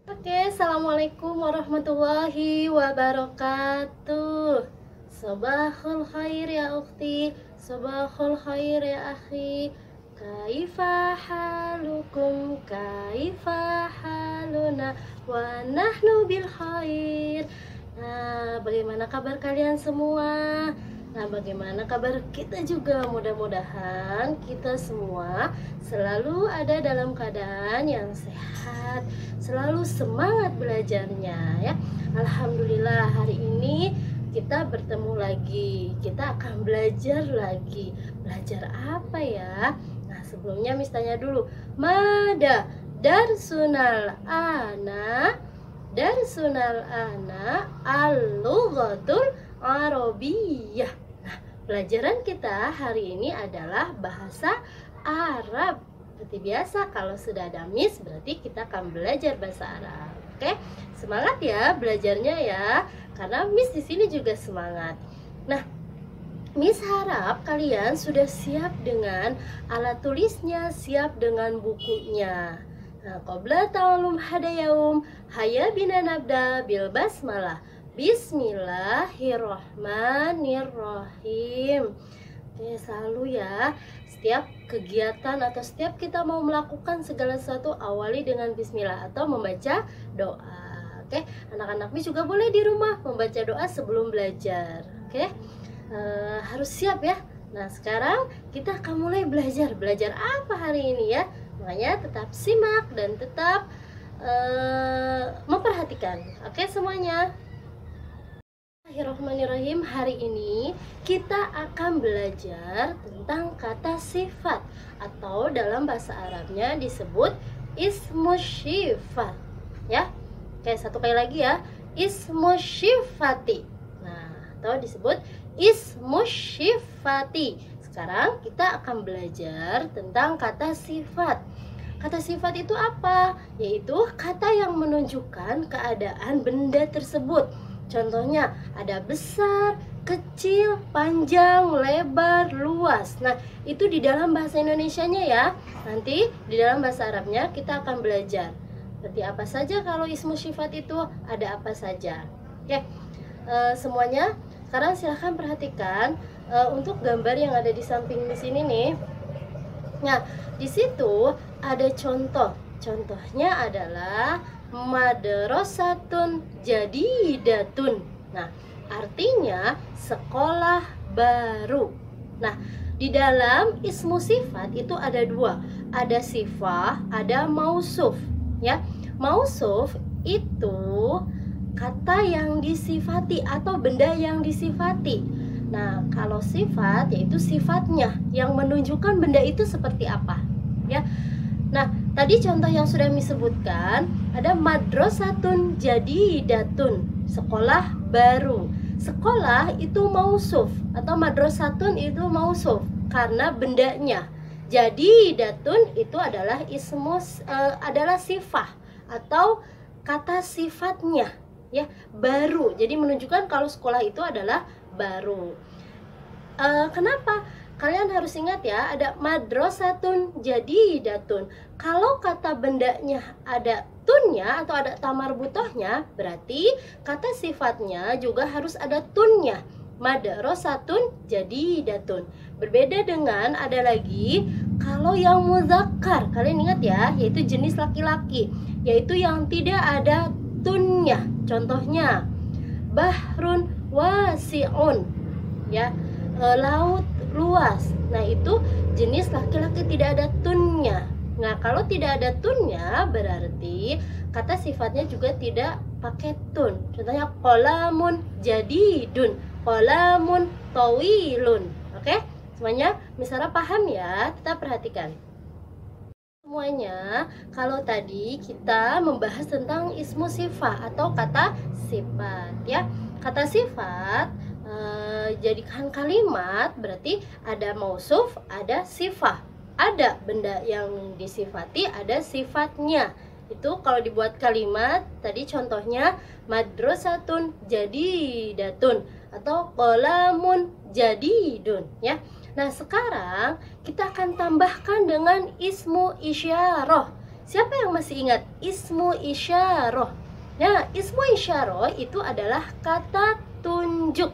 Oke, assalamualaikum warahmatullahi wabarakatuh. Sabahul khair ya ukhti, sabahul khair ya akhi. Kaifa halukum, kaifa haluna, wa nahnu bil khair. Nah, bagaimana kabar kalian semua? Nah, bagaimana kabar kita juga? Mudah-mudahan kita semua selalu ada dalam keadaan yang sehat, selalu semangat belajarnya ya. Alhamdulillah, hari ini kita bertemu lagi. Kita akan belajar lagi. Belajar apa ya? Nah, sebelumnya Miss tanya dulu. Mada darsunal ana al-lughatul arabiyyah. Nah, pelajaran kita hari ini adalah bahasa Arab. Seperti biasa, kalau sudah ada Miss berarti kita akan belajar bahasa Arab. Oke, semangat ya belajarnya ya, karena Miss di sini juga semangat. Nah, Miss harap kalian sudah siap dengan alat tulisnya, siap dengan bukunya. Nah, qabla ta'allum hadayaum, hayya bina nabda bil basmalah. Bismillahirrahmanirrahim. Oke, selalu ya, setiap kegiatan atau setiap kita mau melakukan segala sesuatu awali dengan bismillah atau membaca doa. Oke, anak-anak Miss juga boleh di rumah membaca doa sebelum belajar. Oke, harus siap ya. Nah, sekarang kita akan mulai belajar. Belajar apa hari ini ya? Makanya tetap simak dan tetap memperhatikan. Oke semuanya. Bismillahirrahmanirrahim. Hari ini kita akan belajar tentang kata sifat atau dalam bahasa Arabnya disebut ismu syifat ya. Oke, satu kali lagi ya, ismu syifati. Nah, atau disebut ismu syifati. Sekarang kita akan belajar tentang kata sifat. Kata sifat itu apa? Yaitu kata yang menunjukkan keadaan benda tersebut. Contohnya ada besar, kecil, panjang, lebar, luas. Nah, itu di dalam bahasa Indonesianya ya. Nanti di dalam bahasa Arabnya kita akan belajar seperti apa saja kalau ismu sifat itu ada apa saja. Oke, semuanya sekarang silahkan perhatikan untuk gambar yang ada di samping di sini nih. Nah, di situ ada contoh. Contohnya adalah madrasatun jadidatun. Nah, artinya sekolah baru. Nah, di dalam ismu sifat itu ada dua. Ada sifah, ada mausuf ya. Mausuf itu kata yang disifati atau benda yang disifati. Nah, kalau sifat yaitu sifatnya yang menunjukkan benda itu seperti apa ya. Nah, tadi contoh yang sudah disebutkan ada madrasatun jadidatun, sekolah baru. Sekolah itu mausuf atau madrasatun itu mausuf karena bendanya. Jadidatun itu adalah adalah sifah atau kata sifatnya ya, baru. Jadi menunjukkan kalau sekolah itu adalah baru. Kenapa? Kalian harus ingat ya, ada madrasatun jadidatun. Kalau kata bendanya ada tunnya atau ada tamar butohnya, berarti kata sifatnya juga harus ada tunnya. Madrasatun jadidatun. Berbeda dengan ada lagi kalau yang muzakkar. Kalian ingat ya, yaitu jenis laki-laki, yaitu yang tidak ada tunnya. Contohnya bahrun wasi'un ya, laut luas. Nah, itu jenis laki-laki tidak ada tunnya. Nah, kalau tidak ada tunnya berarti kata sifatnya juga tidak pakai tun. Contohnya qalamun jadidun, qalamun tawilun. Oke? Semuanya misalnya paham ya? Tetap perhatikan. Semuanya, kalau tadi kita membahas tentang ismu sifat atau kata sifat ya. Kata sifat jadikan kalimat berarti ada mausuf, ada sifah. Ada benda yang disifati, ada sifatnya. Itu kalau dibuat kalimat tadi contohnya madrasatun jadidatun atau qalamun jadidun ya. Nah, sekarang kita akan tambahkan dengan ismu isyarah. Siapa yang masih ingat ismu isyarah? Nah, ismu isyarah itu adalah kata tunjuk.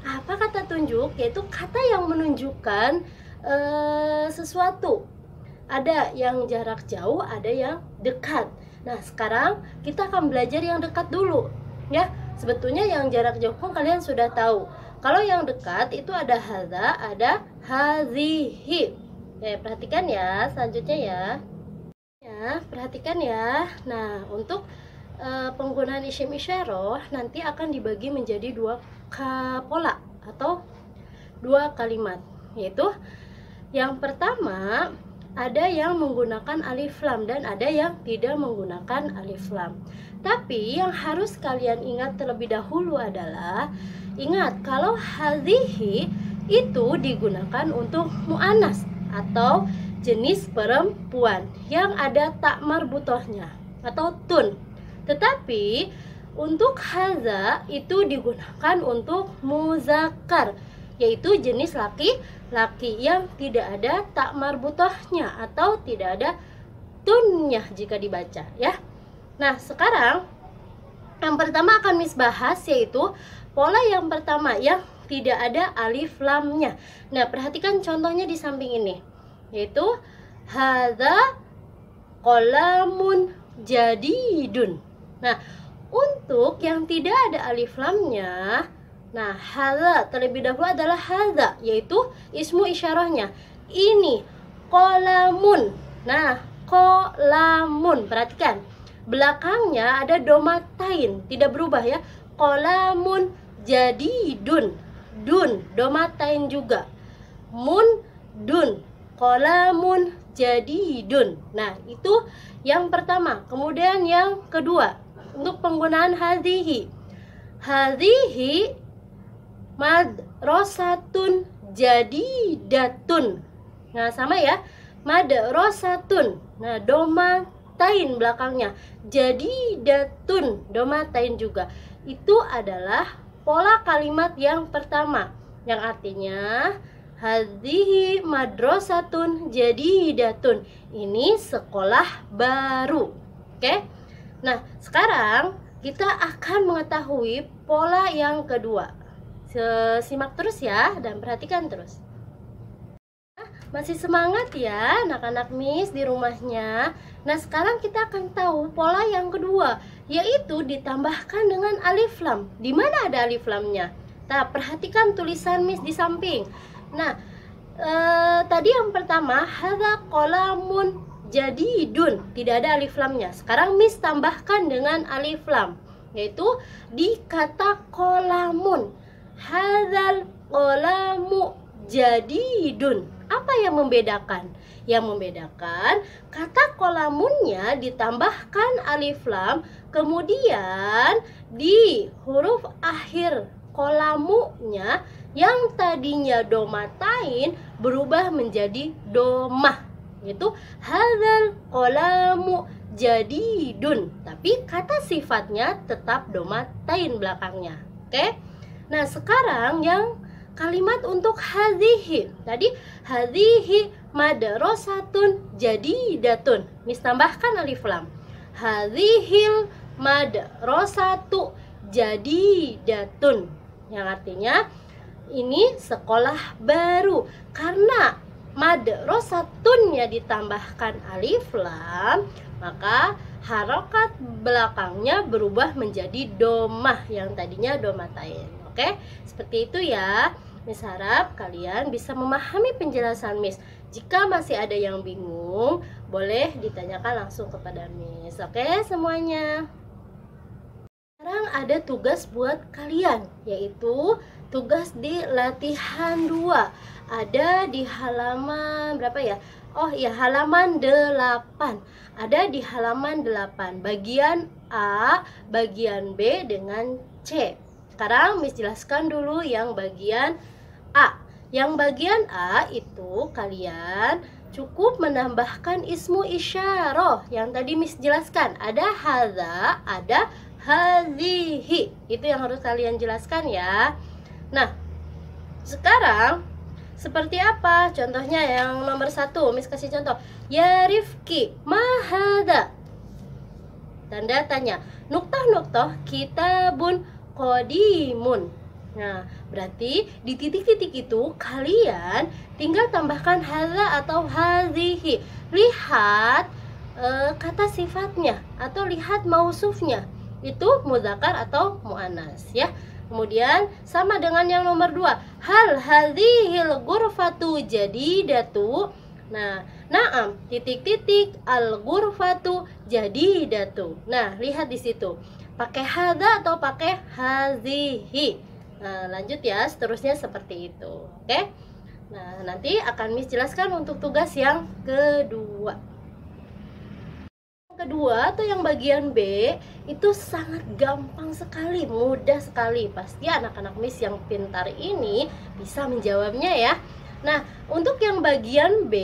Apa kata tunjuk? Yaitu kata yang menunjukkan sesuatu. Ada yang jarak jauh, ada yang dekat. Nah, sekarang kita akan belajar yang dekat dulu, ya. Sebetulnya yang jarak jauh pun kalian sudah tahu. Kalau yang dekat itu ada hadza, ada hazihi. Ya, perhatikan ya, selanjutnya ya. Ya, perhatikan ya. Nah, untuk penggunaan isim isyarah nanti akan dibagi menjadi dua pola atau dua kalimat, yaitu yang pertama ada yang menggunakan alif lam dan ada yang tidak menggunakan alif lam. Tapi yang harus kalian ingat terlebih dahulu adalah, ingat kalau hadhihi itu digunakan untuk mu'annas atau jenis perempuan yang ada tak marbutohnya atau tun. Tetapi untuk hadza itu digunakan untuk muzakkar, yaitu jenis laki-laki yang tidak ada tak marbutohnya atau tidak ada tunnya jika dibaca, ya. Nah, sekarang yang pertama akan Miss bahas yaitu pola yang pertama yang tidak ada alif lamnya. Nah, perhatikan contohnya di samping ini, yaitu hadza qalamun jadidun. Nah, untuk yang tidak ada alif lamnya, nah, hadza terlebih dahulu adalah hadza, yaitu ismu isyarahnya. Ini qalamun. Nah, qalamun, perhatikan belakangnya ada domatain, tidak berubah ya. Qalamun jadidun, dun domatain juga. Mun dun, qalamun jadidun. Nah, itu yang pertama. Kemudian yang kedua, untuk penggunaan hadhihi. Hadhihi madrasatun jadidatun. Nah, sama ya. Madrasatun. Nah, domatain belakangnya. Jadidatun, domatain juga. Itu adalah pola kalimat yang pertama, yang artinya hadhihi madrasatun jadidatun. Ini sekolah baru. Oke? Nah, sekarang kita akan mengetahui pola yang kedua. Simak terus ya dan perhatikan terus. Masih semangat ya anak-anak Miss di rumahnya? Nah, sekarang kita akan tahu pola yang kedua, yaitu ditambahkan dengan alif lam. Di mana ada alif lamnya? Nah, perhatikan tulisan Miss di samping. Nah, tadi yang pertama hadza qalamun jadidun, tidak ada alif lamnya. Sekarang Miss tambahkan dengan alif lam, yaitu di kata qalamun. Hadzal qalamu jadidun. Apa yang membedakan? Yang membedakan kata qalamunnya ditambahkan alif lam, kemudian di huruf akhir qalamunya yang tadinya domatain berubah menjadi domah, yaitu hadzal qalamu jadidun, tapi kata sifatnya tetap domatain belakangnya. Oke? Nah, sekarang yang kalimat untuk hadhihi. Tadi hadhihi madrasatun jadidatun. Miss tambahkan alif lam. Hadhihil madrasatu jadidatun. Yang artinya ini sekolah baru. Karena madrasatunnya ditambahkan alif lam, maka harokat belakangnya berubah menjadi domah yang tadinya domatain. Oke, seperti itu ya. Miss harap kalian bisa memahami penjelasan Miss. Jika masih ada yang bingung, boleh ditanyakan langsung kepada Miss. Oke semuanya. Sekarang ada tugas buat kalian, yaitu tugas di latihan 2. Ada di halaman berapa ya? Oh iya, halaman 8. Ada di halaman 8, bagian A, bagian B dengan C. Sekarang Miss jelaskan dulu yang bagian A. Yang bagian A itu kalian cukup menambahkan ismu isyarah yang tadi Miss jelaskan. Ada hadza, ada hadhihi. Itu yang harus kalian jelaskan ya. Nah, sekarang Seperti apa? Contohnya yang nomor 1, Miss kasih contoh. Ya Rifki, mahada. Tanda tanya. Nuktah kitabun qadimun. Nah, berarti di titik-titik itu kalian tinggal tambahkan hadza atau hadhihi. Lihat kata sifatnya atau lihat mausufnya. Itu mudzakkar atau muannas ya. Kemudian sama dengan yang nomor 2. Hal hadhil ghurfatu jadidatu. Nah, na'am titik-titik al ghurfatu jadidatu. Nah, lihat di situ. Pakai hadza atau pakai hazihi. Nah, lanjut ya, seterusnya seperti itu. Oke. Nah, nanti akan Miss jelaskan untuk tugas yang kedua. Kedua atau yang bagian B itu sangat gampang sekali, mudah sekali. Pasti anak-anak Miss yang pintar ini bisa menjawabnya ya. Nah, untuk yang bagian B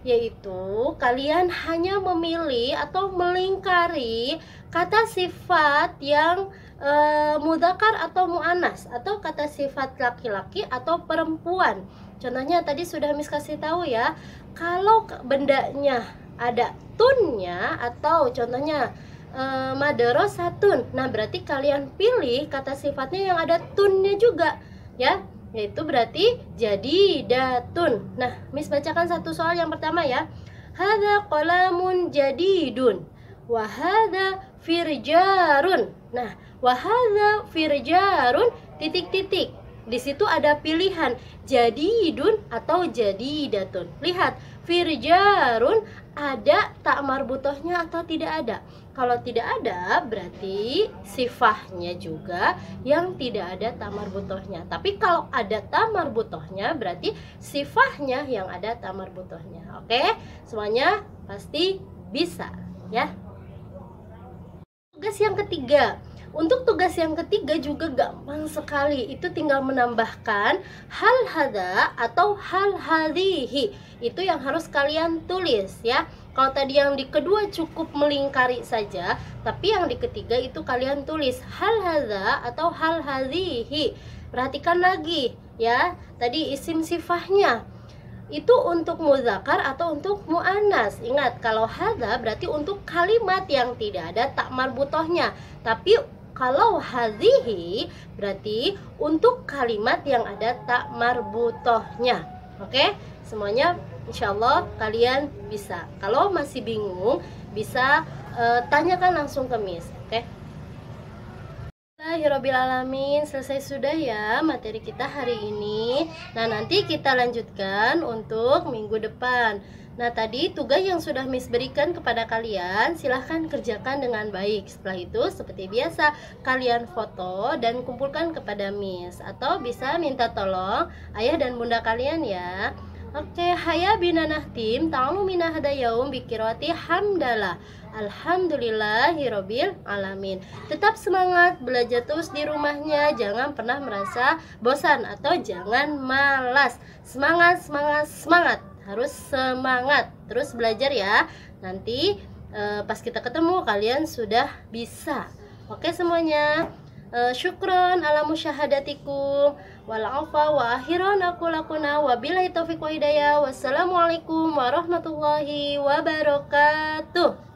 yaitu kalian hanya memilih atau melingkari kata sifat yang mudzakkar atau muannas, atau kata sifat laki-laki atau perempuan. Contohnya tadi sudah Miss kasih tahu ya. Kalau bendanya ada tunnya atau contohnya madrasatun. Nah, berarti kalian pilih kata sifatnya yang ada tunnya juga ya. Yaitu berarti jadidatun. Nah, Miss bacakan satu soal yang pertama ya. Hadza qalamun jadidun wa hadza firjarun. Nah, wa hadza firjarun titik-titik. Di situ ada pilihan jadidun atau jadidatun. Lihat, firjarun ada tak marbutohnya atau tidak ada. Kalau tidak ada, berarti sifahnya juga yang tidak ada tak marbutohnya. Tapi kalau ada tak marbutohnya, berarti sifahnya yang ada tak marbutohnya. Oke, semuanya pasti bisa ya. Tugas yang ketiga. Untuk tugas yang ketiga juga gampang sekali. Itu tinggal menambahkan hal hadza atau hal hadhihi. Itu yang harus kalian tulis ya. Kalau tadi yang di kedua cukup melingkari saja, tapi yang di ketiga itu kalian tulis hal hadza atau hal hadhihi. Perhatikan lagi ya. Tadi isim sifahnya itu untuk mudzakkar atau untuk muannas. Ingat, kalau hadza berarti untuk kalimat yang tidak ada tak marbutohnya. Tapi kalau hadhihi berarti untuk kalimat yang ada tak marbutohnya. Oke, semuanya insyaallah kalian bisa. Kalau masih bingung bisa tanyakan langsung ke Miss. Oke. Alhamdulillahirobbilalamin, selesai sudah ya materi kita hari ini. Nah, nanti kita lanjutkan untuk minggu depan. Nah, tadi tugas yang sudah Miss berikan kepada kalian silahkan kerjakan dengan baik. Setelah itu seperti biasa kalian foto dan kumpulkan kepada Miss, atau bisa minta tolong ayah dan bunda kalian ya. Oke, haya binanah tim ta'alu minah hadayaum bikiroti hamdalah. Alhamdulillahirobbil alamin. Tetap semangat belajar terus di rumahnya. Jangan pernah merasa bosan atau jangan malas. Semangat, semangat, semangat. Harus semangat terus belajar ya. Nanti pas kita ketemu kalian sudah bisa. Oke semuanya. Syukron ala musyahadatikum wal afa wa akhiran aku lakuna wabillahi taufiq wa hidayah. Wassalamualaikum warahmatullahi wabarakatuh.